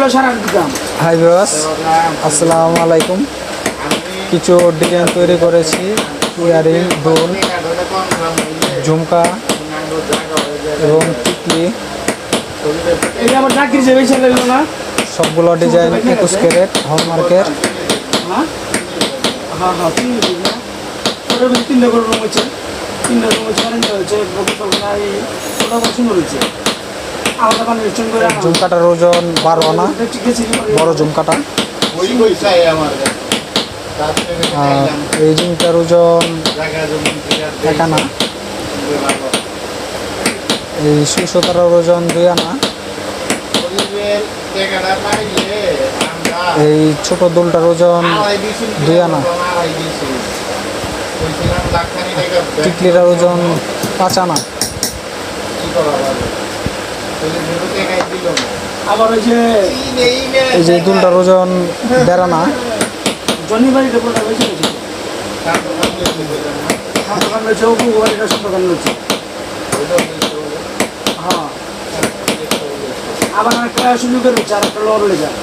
Hi viewers, আসসালামু আলাইকুম। কিছু ডিজাইন তৈরি করেছি, ইয়ারিং, দুল, ঝুমকা এবং টিকলি। সবগুলো ডিজাইন 21 ক্যারেট হলমার্কের। ঝুমকাটার ওজন 12 আনা, বড় ঝুমকাটা। আর এই ঝুমকার ওজন 1 আনা। এই সুতার ওজন 2 আনা। এই ছোট দুলটার ওজন 2 আনা। টিকলির ওজন 5 আনা। এই যে দুলটার ওজন 1.5 আনা। আবার একটা সুযোগ রয়েছে, আর একটা লড় লেগে যায়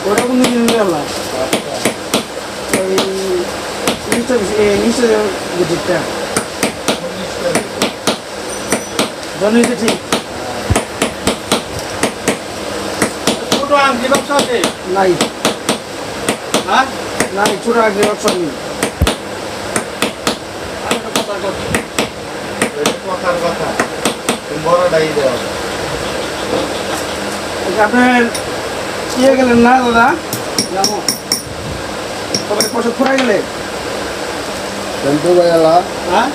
ওটা কোন দিন গেলাম ওই নিশ্চয়টা জন্মিতে ঠিক ছোট আংটি বাক্স আছে নাই? হ্যাঁ নাই, ছোট আংটি বাক্স নেই। কথার কথা বড়টাই দেওয়া। আপনার ইয়ে গেলেন না দাদা, যাবো তবে পয়সা ফুরাই গেলে হ্যাঁ?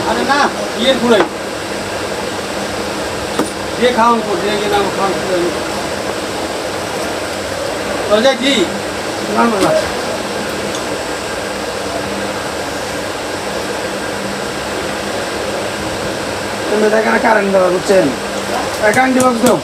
আরে না, ইয়ে ফুরাই দিয়ে খাওয়ান দিয়ে গেলে খাওয়ান চলে যায় কি না না। দেখেন কারেন্ট দেওয়া বুঝছেন, একাউন্ট বাক্স দাও।